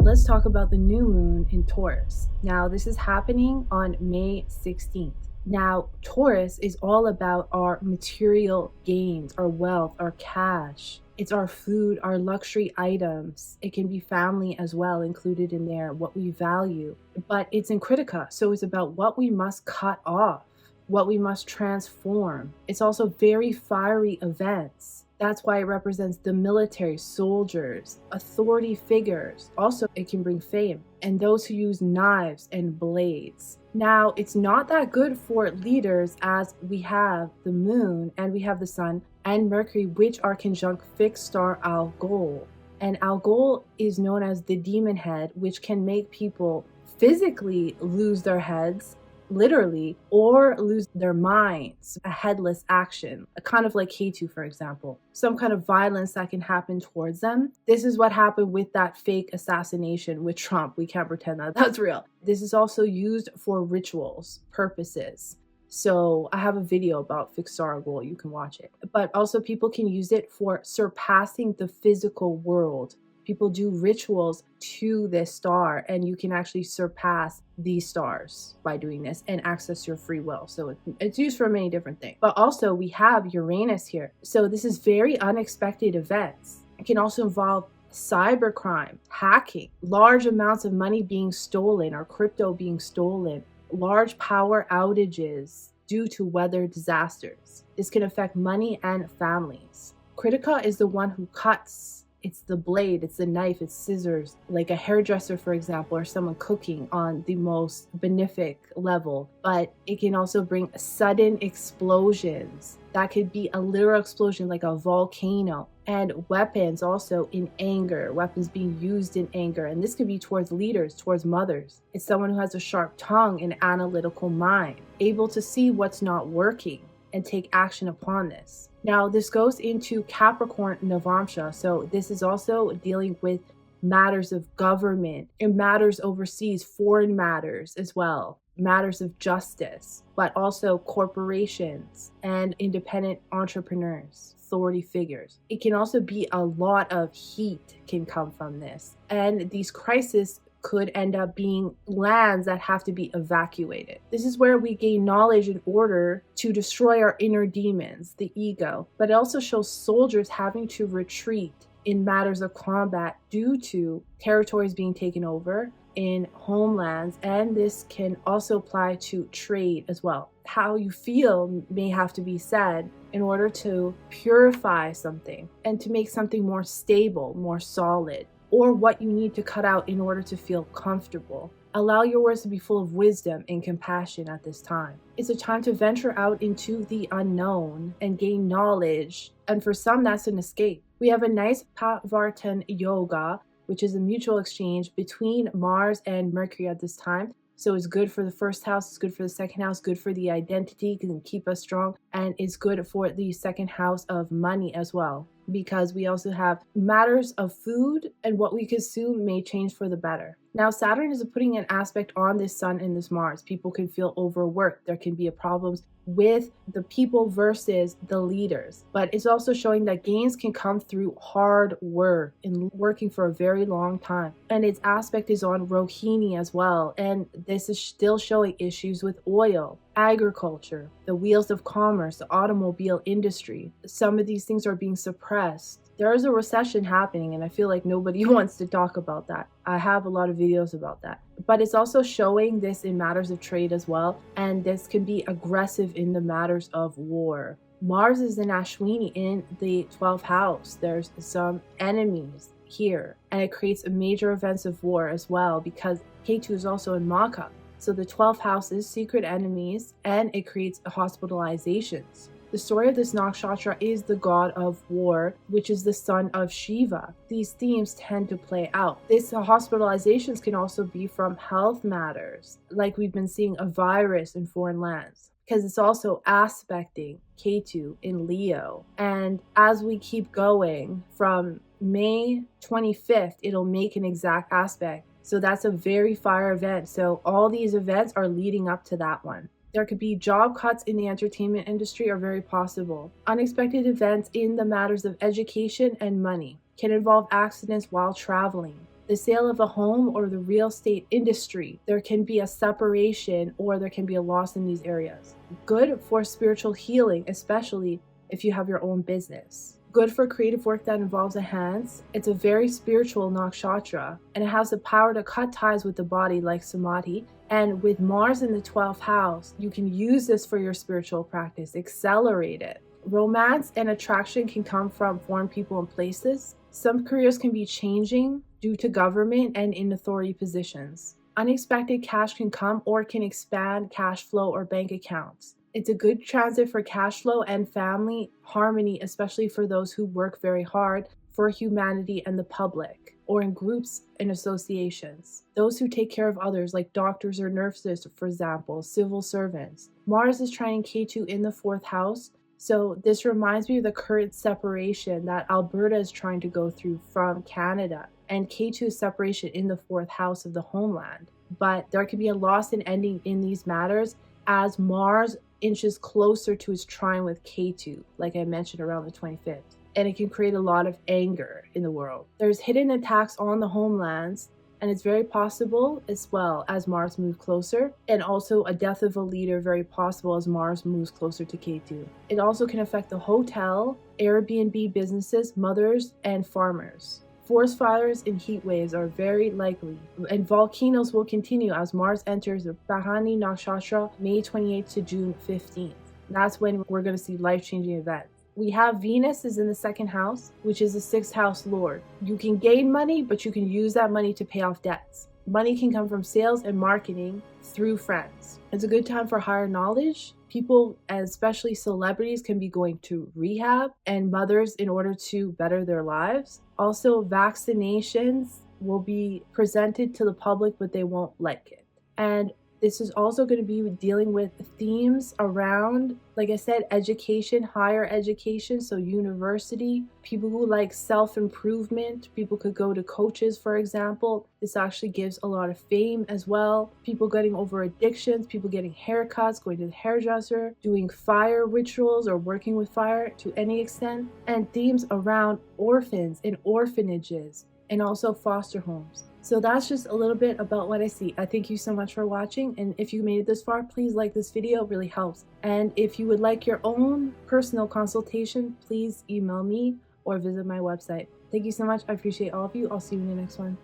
let's talk about the new moon in Taurus. Now, this is happening on May 16th. Now, Taurus is all about our material gains, our wealth, our cash. It's our food, our luxury items. It can be family as well included in there, what we value. But it's in Kritika, so it's about what we must cut off, what we must transform. It's also very fiery events. That's why it represents the military, soldiers, authority figures. Also, it can bring fame, and those who use knives and blades. Now, it's not that good for leaders, as we have the moon and we have the sun and Mercury, which are conjunct fixed star Algol. And Algol is known as the demon head, which can make people physically lose their heads, literally, or lose their minds, a headless action, a kind of like K2, for example, some kind of violence that can happen towards them. This is what happened with that fake assassination with Trump. We can't pretend that that's real. This is also used for rituals purposes. So I have a video about fixed star Algol, you can watch it. But also people can use it for surpassing the physical world. People do rituals to this star, and you can actually surpass these stars by doing this and access your free will. So it's used for many different things. But also we have Uranus here. So this is very unexpected events. It can also involve cybercrime, hacking, large amounts of money being stolen or crypto being stolen, large power outages due to weather disasters. This can affect money and families. Kritika is the one who cuts. It's the blade, it's the knife, it's scissors, like a hairdresser, for example, or someone cooking on the most benefic level. But it can also bring sudden explosions. That could be a literal explosion like a volcano. And weapons also in anger, weapons being used in anger. And this could be towards leaders, towards mothers. It's someone who has a sharp tongue and analytical mind, able to see what's not working and take action upon this. Now, this goes into Capricorn Navamsha. So this is also dealing with matters of government and matters overseas, foreign matters as well, matters of justice, but also corporations and independent entrepreneurs, authority figures. It can also be a lot of heat can come from this. And these crises could end up being lands that have to be evacuated. This is where we gain knowledge in order to destroy our inner demons, the ego. But it also shows soldiers having to retreat in matters of combat due to territories being taken over in homelands. And this can also apply to trade as well. How you feel may have to be said in order to purify something and to make something more stable, more solid, or what you need to cut out in order to feel comfortable. Allow your words to be full of wisdom and compassion at this time. It's a time to venture out into the unknown and gain knowledge, and for some that's an escape. We have a nice Pavartan Yoga, which is a mutual exchange between Mars and Mercury at this time. So it's good for the first house, it's good for the second house, good for the identity, can keep us strong, and it's good for the second house of money as well, because we also have matters of food and what we consume may change for the better. Now, Saturn is putting an aspect on this Sun and this Mars. People can feel overworked. There can be problems with the people versus the leaders. But it's also showing that gains can come through hard work and working for a very long time. And its aspect is on Rohini as well. And this is still showing issues with oil, agriculture, the wheels of commerce, the automobile industry. Some of these things are being suppressed. There is a recession happening, and I feel like nobody wants to talk about that. I have a lot of videos about that. But it's also showing this in matters of trade as well, and this can be aggressive in the matters of war. Mars is in Ashwini in the 12th house. There's some enemies here, and it creates a major events of war as well, because K2 is also in Magha. So the 12th house is secret enemies, and it creates hospitalizations. The story of this nakshatra is the god of war, which is the son of Shiva. These themes tend to play out. These hospitalizations can also be from health matters, like we've been seeing a virus in foreign lands, because it's also aspecting K2 in Leo. And as we keep going from May 25th, it'll make an exact aspect. So that's a very fire event. So all these events are leading up to that one. There could be job cuts in the entertainment industry are very possible. Unexpected events in the matters of education and money can involve accidents while traveling. the sale of a home or the real estate industry. There can be a separation or there can be a loss in these areas. Good for spiritual healing, especially if you have your own business. Good for creative work that involves the hands. It's a very spiritual nakshatra, and it has the power to cut ties with the body like samadhi. And with Mars in the 12th house, you can use this for your spiritual practice, accelerate it. Romance and attraction can come from foreign people and places. Some careers can be changing due to government and in authority positions. Unexpected cash can come or can expand cash flow or bank accounts. It's a good transit for cash flow and family harmony, especially for those who work very hard for humanity and the public, or in groups and associations. Those who take care of others, like doctors or nurses, for example, civil servants. Mars is trining Ketu in the 4th house, so this reminds me of the current separation that Alberta is trying to go through from Canada, and Ketu's separation in the 4th house of the homeland. But there could be a loss and ending in these matters as Mars inches closer to its trine with Ketu, like I mentioned, around the 25th. And it can create a lot of anger in the world. There's hidden attacks on the homelands, and it's very possible as well as Mars moves closer, and also a death of a leader very possible as Mars moves closer to Ketu. It also can affect the hotel, Airbnb businesses, mothers, and farmers. Forest fires and heat waves are very likely, and volcanoes will continue as Mars enters the Bharani Nakshatra May 28th to June 15th. That's when we're going to see life-changing events. We have Venus is in the 2nd house, which is the 6th house lord. You can gain money, but you can use that money to pay off debts. Money can come from sales and marketing through friends. It's a good time for higher knowledge. People, and especially celebrities, can be going to rehab, and mothers in order to better their lives. Also, vaccinations will be presented to the public, but they won't like it. And this is also going to be dealing with themes around, like I said, education, higher education, so university. People who like self-improvement, people could go to coaches, for example. This actually gives a lot of fame as well. People getting over addictions, people getting haircuts, going to the hairdresser, doing fire rituals or working with fire to any extent. And themes around orphans and orphanages and also foster homes. So that's just a little bit about what I see. I thank you so much for watching, and if you made it this far, please like this video, it really helps. And if you would like your own personal consultation, please email me or visit my website. Thank you so much. I appreciate all of you. I'll see you in the next one.